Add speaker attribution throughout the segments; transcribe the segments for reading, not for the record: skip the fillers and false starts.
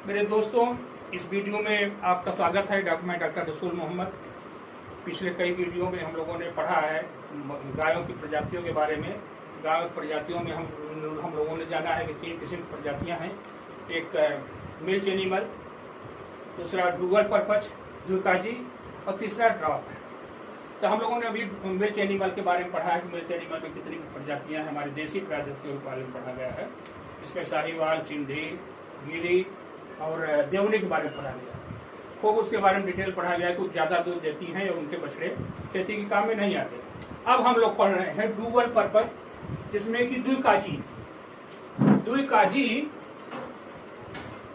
Speaker 1: मेरे दोस्तों, इस वीडियो में आपका स्वागत है। मैं डॉक्टर रसूल मोहम्मद। पिछले कई वीडियो में हम लोगों ने पढ़ा है गायों की प्रजातियों के बारे में। गायों की प्रजातियों में हम लोगों ने जाना है कि 3 किस्म की प्रजातियां हैं। एक मिल्च एनिमल, दूसरा डुअल पर्पज जुकाजी और तीसरा ड्रॉप। तो हम लोगों ने अभी मिल्च एनिमल के बारे में पढ़ा है कि मिल्च एनिमल में कितनी प्रजातियां हैं। हमारी देसी प्रजातियों के बारे में पढ़ा गया है, जिसमें साहिवाल, सिंधी, गिरी और देवनी के बारे में पढ़ा गया। खूब उसके बारे में डिटेल पढ़ा गया है। कुछ ज्यादा दूध देती हैं और उनके बछड़े खेती के काम में नहीं आते। अब हम लोग पढ़ रहे हैं डुअल पर्पज, जिसमें कि द्विकाजी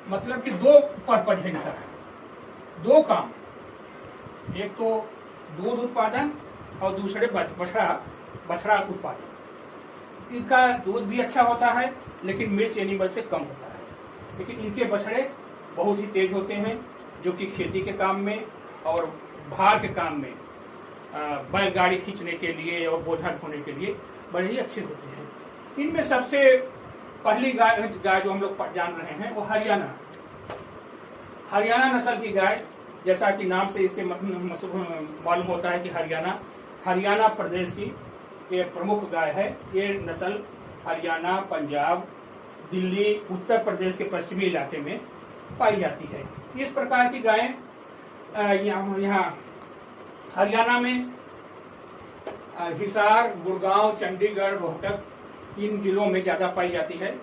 Speaker 1: मतलब कि 2 पर्पज है इनका, 2 काम। एक तो दूध उत्पादन और दूसरे बछड़ा उत्पादन। इनका दूध भी अच्छा होता है, लेकिन मिल्च एनिमल से कम होता है। लेकिन इनके बछड़े बहुत ही तेज होते हैं, जो कि खेती के काम में और भार के काम में, बैलगाड़ी खींचने के लिए और बोझा ढोने के लिए बड़े ही अच्छे होते हैं। इनमें सबसे पहली गाय जो हम लोग जान रहे हैं वो हरियाणा नस्ल की गाय। जैसा कि नाम से इसके मालूम होता है कि हरियाणा प्रदेश की एक प्रमुख गाय है। ये नस्ल हरियाणा, पंजाब, दिल्ली, उत्तर प्रदेश के पश्चिमी इलाके में पाई जाती है। इस प्रकार की गायें यहाँ हरियाणा में हिसार, गुड़गांव, चंडीगढ़, रोहतक इन जिलों में ज्यादा पाई जाती है।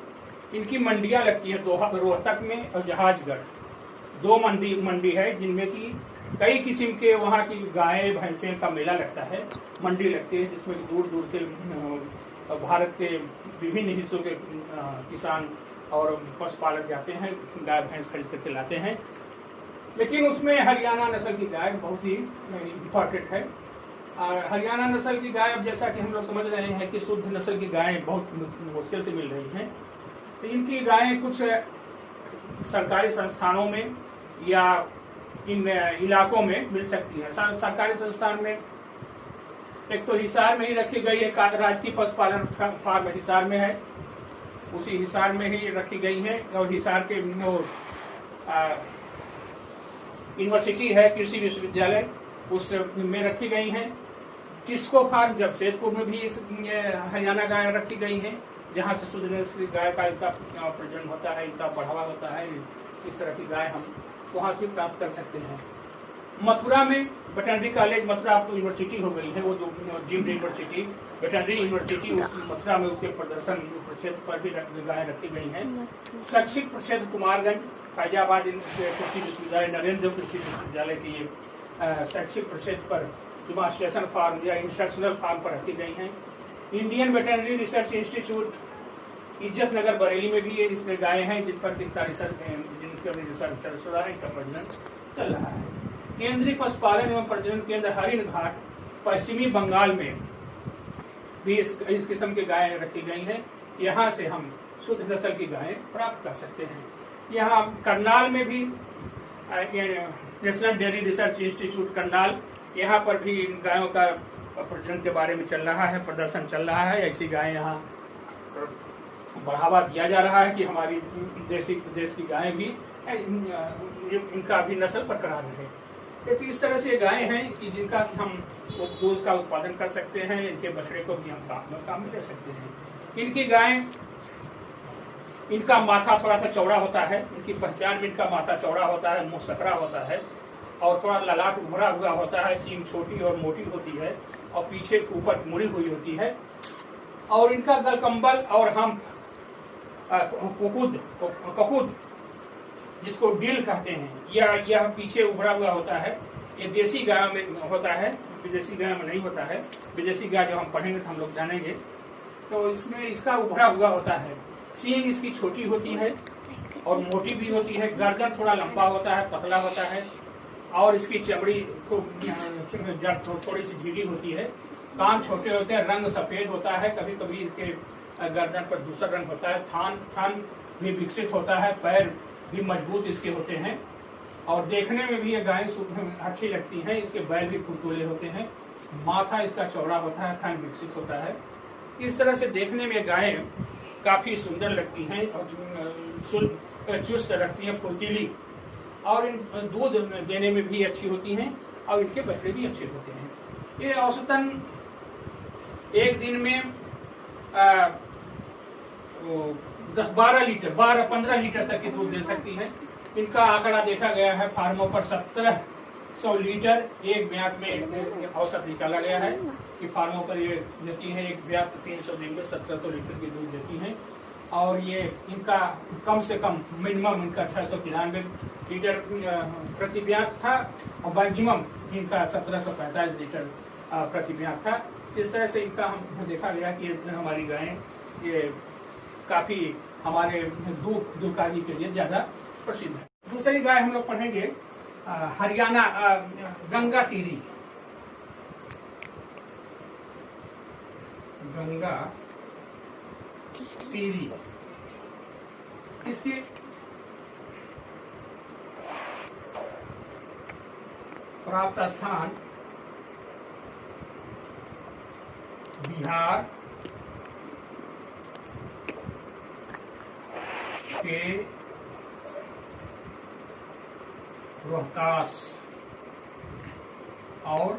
Speaker 1: इनकी मंडियां लगती है रोहतक में और जहाजगढ़। 2 मंडी है, जिनमें की कई किस्म के वहाँ की गायें भैंसें का मेला लगता है, मंडी लगती है, जिसमें दूर दूर के भारत के विभिन्न हिस्सों के किसान और पशुपालक जाते हैं, गाय भैंस खरीद करके लाते हैं। लेकिन उसमें हरियाणा नस्ल की गाय बहुत ही इम्पोर्टेंट है। हरियाणा नस्ल की गाय, अब जैसा कि हम लोग समझ रहे हैं कि शुद्ध नस्ल की गायें बहुत मुश्किल से मिल रही हैं, तो इनकी गायें कुछ सरकारी संस्थानों में या इन इलाकों में मिल सकती है। सरकारी संस्थान में एक तो हिसार में ही रखी गई है, राजकीय पशुपालन फार्म हिसार में है, उसी हिसार में ही रखी गई है। और हिसार के यूनिवर्सिटी है, कृषि विश्वविद्यालय, उस में रखी गई है। टिस्को फार्म जमशेदपुर में भी इस हरियाणा गाय रखी गई है, जहाँ से शुद्ध नस्ल गाय का इनका प्रजनन होता है, इनका बढ़ावा होता है। इस तरह की गाय हम वहां से प्राप्त कर सकते हैं। मथुरा में वेटरनरी कॉलेज, मथुरा अब तो यूनिवर्सिटी हो गई है, वो जो जिम यूनिवर्सिटी, वेटरनरी यूनिवर्सिटी, उस मथुरा में उसके प्रदर्शन क्षेत्र पर भी गायें रखी गई हैं। शैक्षिक क्षेत्र कुमारगंज, फैजाबाद कृषि विश्वविद्यालय, नरेंद्र कृषि विश्वविद्यालय की शैक्षिक क्षेत्र पर डिमांस्ट्रेशन फार्म या इंस्ट्रक्शनल फार्म पर रखी गई हैं। इंडियन वेटरनरी रिसर्च इंस्टीट्यूट इज्जत नगर बरेली में भी इसमें गायें हैं, जिन पर जिनका रिसर्च हो रहा है, इनका प्रजनन चल रहा है। केंद्रीय पशुपालन एवं प्रजनन केंद्र हरिण घाट पश्चिमी बंगाल में भी इस किस्म की गायें रखी गई हैं। यहाँ से हम शुद्ध नस्ल की गायें प्राप्त कर सकते हैं। यहाँ करनाल में भी national dairy research institute Karnal, यहाँ पर भी इन गायों का प्रजनन के बारे में चल रहा है, प्रदर्शन चल रहा है। ऐसी गायें यहाँ बढ़ावा दिया जा रहा है कि हमारी देश की गायें भी इनका भी नस्ल बरकरार रहे। तो इस तरह से गायें हैं कि जिनका हम दूध का उत्पादन कर सकते हैं, इनके बछड़े को भी हम काम में ले सकते हैं। इनकी गायें, इनका माथा थोड़ा सा चौड़ा होता है, इनकी पहचान में इनका माथा चौड़ा होता है, मुंह सकरा होता है और थोड़ा ललाट उभरा हुआ होता है, सींग छोटी और मोटी होती है और पीछे ऊपर मुड़ी हुई होती है। और इनका गलकंबल और हम ककुद जिसको डील कहते हैं, यह पीछे उभरा हुआ होता है। ये देसी गाय में होता है, विदेशी गाय में नहीं होता है। विदेशी गाय जब हम पढ़ेंगे तो हम लोग जानेंगे। तो इसमें इसका उभरा हुआ होता है, सींग इसकी छोटी होती है और मोटी भी होती है। गर्दन थोड़ा लंबा होता है, पतला होता है और इसकी चमड़ी थोड़ी सी ढीली होती है। कान छोटे होते हैं, रंग सफेद होता है, कभी कभी इसके गर्दन पर दूसरा रंग होता है। थान भी विकसित होता है, पैर भी मजबूत इसके होते हैं और देखने में भी ये गायें अच्छी लगती हैं। इसके बैल भी खुरदुरे होते हैं, माथा इसका चौड़ा होता है, थान विकसित होता है। इस तरह से देखने में गायें काफी सुंदर लगती हैं और चुस्त रखती हैं, फुर्तीली, और इन दूध देने में भी अच्छी होती हैं और इनके बछड़े भी अच्छे होते हैं। ये औसतन एक दिन में 10-12 लीटर 12-15 लीटर तक की दूध दे सकती है। इनका आंकड़ा देखा गया है फार्मों पर 1700 लीटर एक ब्यात में औसत निकाला गया है कि फार्मों पर ये देती है। एक ब्यात 300 दिन में 1700 लीटर की दूध देती है और ये इनका कम से कम मिनिमम इनका 693 लीटर प्रति ब्यात था और मैक्सिमम इनका 1745 लीटर प्रति ब्यात था। इस तरह से इनका हम देखा गया कि हमारी गायें ये काफी हमारे दूधकारी के लिए ज्यादा प्रसिद्ध है। दूसरी गाय हम लोग पढ़ेंगे हरियाणा गंगा तीरी। गंगा तीरी इसकी प्राप्त स्थान बिहार के रोहतास और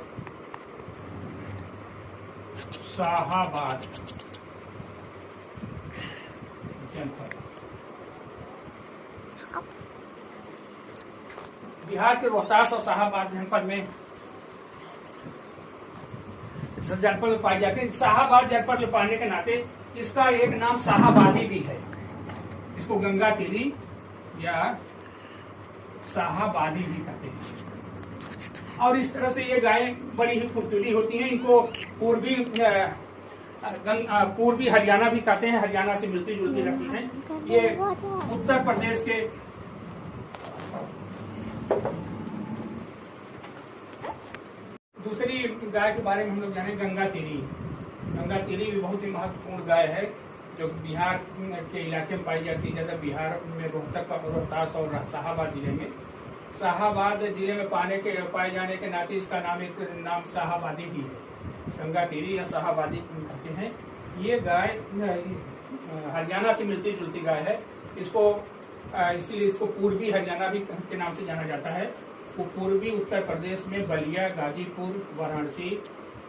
Speaker 1: शाहाबाद जनपद। बिहार के रोहतास और शाहाबाद जनपद में पाई जाती है। शाहाबाद जनपद में पाने के नाते इसका एक नाम शाहाबादी भी है। इसको गंगा तीरी या शाहाबादी भी कहते हैं। और इस तरह से ये गायें बड़ी ही फुर्तीली होती हैं। इनको पूर्वी हरियाणा भी कहते हैं। हरियाणा से मिलती जुलती लगती हैं। ये उत्तर प्रदेश के दूसरी गाय के बारे में हम लोग जाने गंगा तीरी। गंगा तीरी भी बहुत ही महत्वपूर्ण गाय है जो बिहार के इलाके में पाई जाती है। ज्यादा बिहार में रोहतास और शाहाबाद जिले में। शाहाबाद जिले में पाए जाने के नाते इसका नाम शाहाबादी भी है। गंगा तीरी या शाहाबादी कहते हैं। ये गाय हरियाणा से मिलती जुलती गाय है। इसीलिए इसको पूर्वी हरियाणा भी के नाम से जाना जाता है। वो पूर्वी उत्तर प्रदेश में बलिया, गाजीपुर, वाराणसी,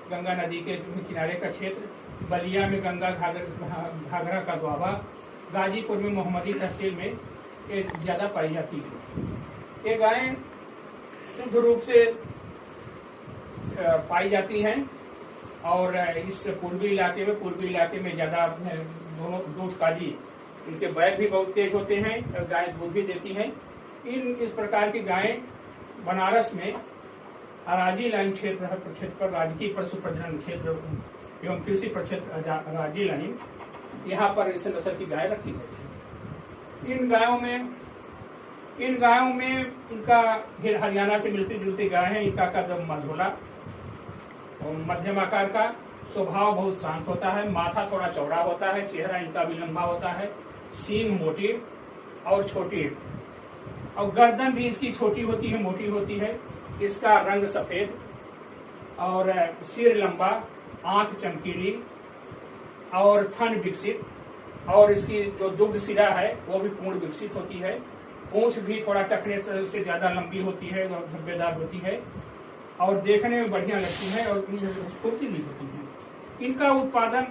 Speaker 1: गंगा नदी के किनारे का क्षेत्र, बलिया में गंगा घाघरा का द्वाबा, गाजीपुर में मोहम्मदी तहसील में ये ज्यादा पाई जाती है। ये गायें शुद्ध रूप से पाई जाती हैं और इस पूर्वी इलाके में ज्यादा दोनों दूध काजी, इनके बैल भी बहुत तेज होते हैं। गाय दूध भी देती हैं। इस प्रकार की गायें बनारस में अराजी लाइन क्षेत्र पर राजकीय पशु प्रजनन क्षेत्र एवं कृषि प्रक्षेत्र अराजी लाइन, यहाँ पर इस नस्ल की गाय रखी गई है। इन गायों में इनका हरियाणा से मिलती जुलती गाय है। इनका कद मझोला और मध्यम आकार का, स्वभाव बहुत शांत होता है। माथा थोड़ा चौड़ा होता है। चेहरा इनका भी लंबा होता है। सींग मोटी और छोटी और गर्दन भी इसकी छोटी होती है, मोटी होती है। इसका रंग सफेद और सिर लंबा, आंख चमकीली और थन विकसित, और इसकी जो दुग्ध शिरा है वो भी पूर्ण विकसित होती है। पूंछ भी थोड़ा टखने से ज्यादा लंबी होती है और धब्बेदार होती है और देखने में बढ़िया लगती है और फुर्तीली होती है। इनका उत्पादन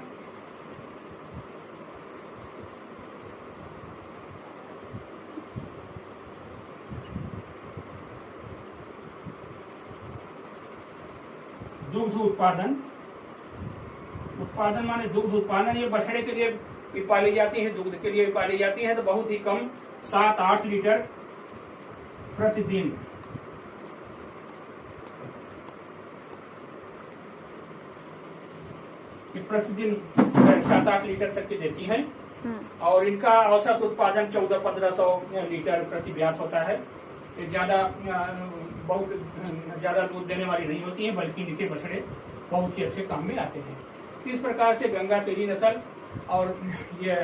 Speaker 1: दुग्ध उत्पादन माने दुग्ध उत्पादन। ये बछड़े के लिए भी पाली जाती है, दुग्ध के लिए भी पाली जाती है। तो बहुत ही कम 7-8 लीटर प्रतिदिन प्रतिदिन 7-8 लीटर तक की देती है और इनका औसत उत्पादन 1400-1500 लीटर प्रति ब्यात होता है। ये बहुत ज्यादा दूध देने वाली नहीं होती है, बल्कि इनके बछड़े बहुत ही अच्छे काम में आते हैं। इस प्रकार से गंगा तेरी नस्ल और ये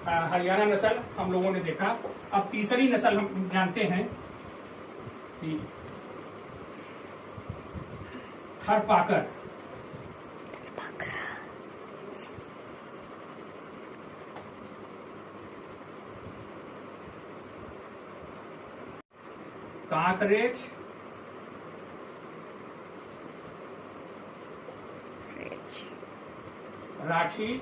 Speaker 1: हरियाणा नस्ल हम लोगों ने देखा। अब तीसरी नस्ल हम जानते हैं कि कांकरेज, राठी,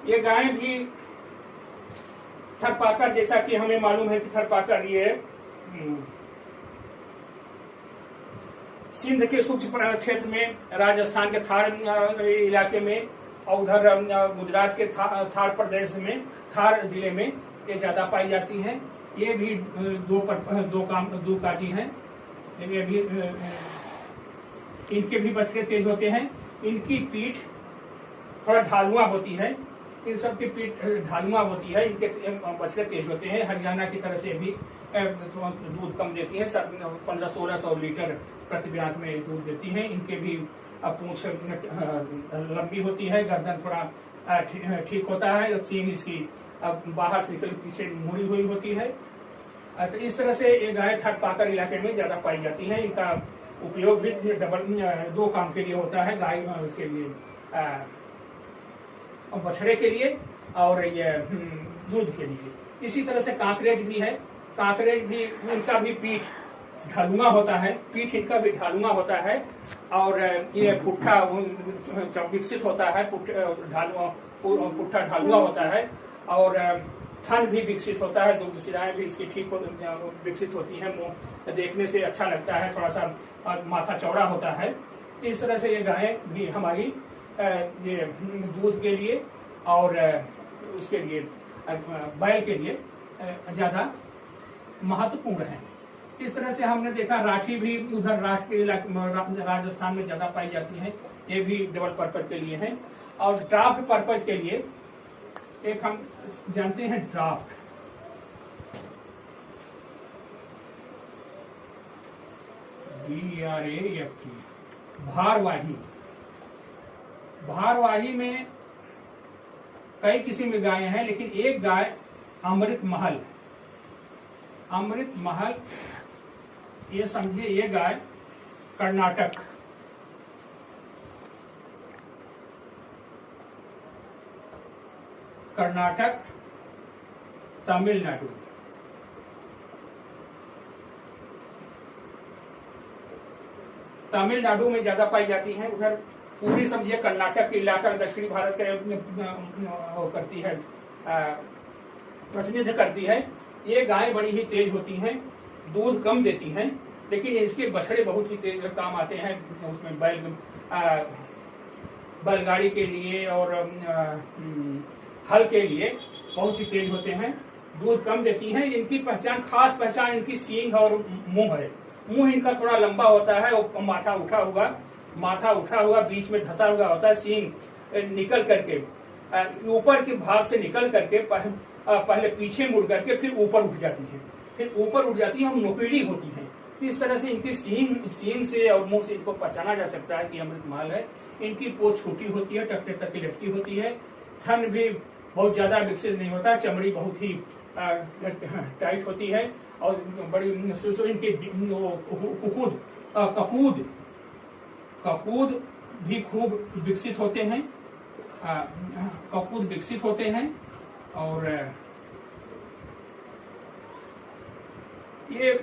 Speaker 1: ये गायें भी थरपाकर, जैसा कि हमें मालूम है कि थरपाकर ये सिंध के सूक्ष्म क्षेत्र में, राजस्थान के थार इलाके में और उधर गुजरात के थार प्रदेश में, थार जिले में ये ज्यादा पाई जाती है। ये भी दो काजी हैं। ये भी इनके भी बछड़े तेज होते हैं। इनकी पीठ थोड़ा ढालुआ होती है। इन सब की पीठ ढालुआ होती है। इनके बछड़े तेज होते हैं। हरियाणा की तरह से भी दूध कम देती है। 1500-1600 लीटर प्रति ब्यात में दूध देती है। इनके भी पूंछ लंबी होती है। गर्दन थोड़ा ठीक होता है। सींग इसकी बाहर से निकल पीछे मुड़ी हुई होती है। तो इस तरह से ये गाय थरपाकर इलाके में ज्यादा पाई जाती है। इनका उपयोग भी दो काम के लिए होता है। गाय उसके लिए बछड़े के लिए और ये दूध के लिए। इसी तरह से कांकरेज भी है। कांकरेज भी, इनका भी पीठ ढालुआ होता है। पीठ इनका भी ढालुआ होता है और ये पुट्ठा विकसित होता है। पुट्ठा ढालुआ होता है और थन भी विकसित होता है। दुग्ध शिराएं भी इसकी ठीक विकसित होती है। मुंह देखने से अच्छा लगता है। थोड़ा सा माथा चौड़ा होता है। इस तरह से ये गायें भी हमारी ये दूध के लिए और उसके लिए बैल के लिए ज्यादा महत्वपूर्ण है। इस तरह से हमने देखा राठी भी उधर राठ के इलाके राजस्थान में ज्यादा पाई जाती है। ये भी डबल पर्पज के लिए है। और ड्राफ्ट पर्पज के लिए एक हम जानते हैं ड्राफ्ट। DRAFT, भारवाही। भारवाही में कई किस्म की गायें हैं, लेकिन एक गाय अमृत महल। अमृत महल, ये समझिए ये गाय कर्नाटक, तमिलनाडु, तमिलनाडु में ज्यादा पाई जाती है। उधर पूरी समझिए कर्नाटक के इलाका दक्षिणी भारत के करती है, प्रतिनिधित्व करती है। ये गाय बड़ी ही तेज होती हैं, दूध कम देती हैं, लेकिन इसके बछड़े बहुत ही तेज काम आते हैं। उसमें बैलगाड़ी के लिए और हल के लिए बहुत ही तेज होते हैं। दूध कम देती हैं। इनकी पहचान, खास पहचान इनकी सींग और मुंह है। मुंह इनका थोड़ा लंबा होता है और माथा उठा हुआ बीच में धंसा हुआ होता है। सींग निकल करके ऊपर के भाग से निकल करके पहले पीछे मुड़ करके फिर ऊपर उठ जाती है और नुकीली होती है। इस तरह से इनकी सींग से और मुंह से इनको पहचाना जा सकता है कि अमृत महल है। इनकी पोंछ छोटी होती है, टकटे तक की लटकी होती है। थन भी बहुत ज्यादा विकसित नहीं होता। चमड़ी बहुत ही टाइट होती है और बड़ी इनके कपूद भी खूब विकसित होते हैं। और ये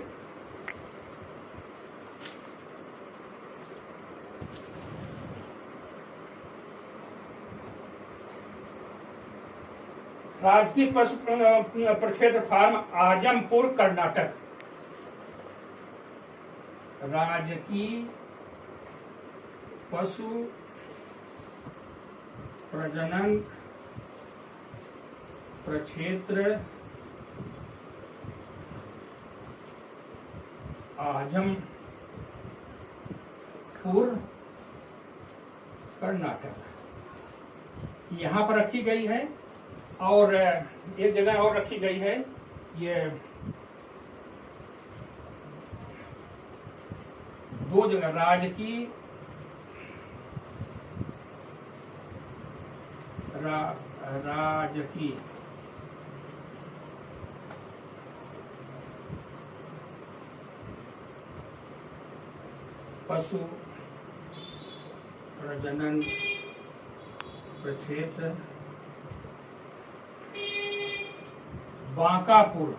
Speaker 1: राजकीय पशु प्रक्षेत्र फार्म आजमपुर कर्नाटक। राजकीय पशु प्रजनन प्रक्षेत्र आजमपुर कर्नाटक, यहाँ पर रखी गई है। और एक जगह और रखी गई है, ये दो जगह राजकीय पशु प्रजनन प्रक्षेत्र बांकापुर,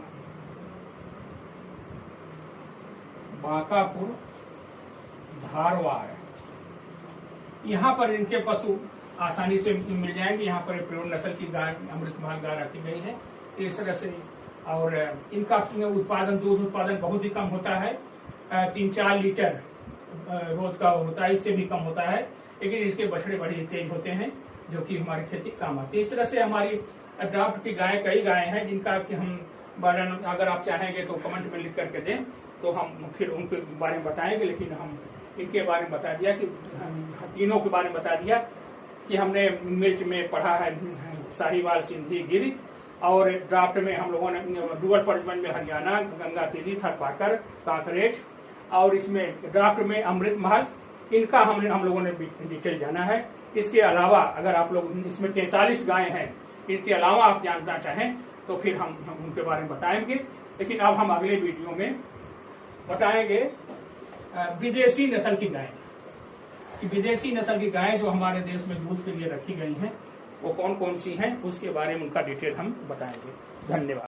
Speaker 1: धारवाड़, यहाँ पर इनके पशु आसानी से मिल जाएंगे। यहाँ पर प्योर नस्ल की गाय, अमृतमहल गाय रखी गई है इस तरह से। और इनका उत्पादन, दूध उत्पादन बहुत ही कम होता है, 3-4 लीटर रोज का होता है, इससे भी कम होता है, लेकिन इसके बछड़े बड़े तेज होते हैं जो कि हमारी खेती काम आती है। इस तरह से हमारी ड्राफ्ट की गाय, कई गाय हैं जिनका कि हम वर्णन अगर आप चाहेंगे तो कमेंट में लिख करके दें तो हम फिर उनके बारे में बताएंगे। लेकिन हम इनके बारे में बता दिया कि तीनों के बारे में बता दिया कि हमने मिर्च में पढ़ा है साहिवाल, सिंधी, गिर, और ड्राफ्ट में हम लोगों ने डुअल प्रजनन में हरियाणा, गंगा तेली, थरपाकर, कांकरेज, और इसमें ड्राफ्ट में अमृतमहल, इनका हम लोगों ने डिटेल जाना है। इसके अलावा अगर आप लोग इसमें 43 गायें हैं, इसके अलावा आप जानना चाहें तो फिर हम उनके बारे में बताएंगे। लेकिन अब हम अगले वीडियो में बताएंगे विदेशी नस्ल की गायें, कि विदेशी नस्ल की गायें जो हमारे देश में दूध के लिए रखी गई हैं वो कौन कौन सी हैं, उसके बारे में उनका डिटेल हम बताएंगे। धन्यवाद।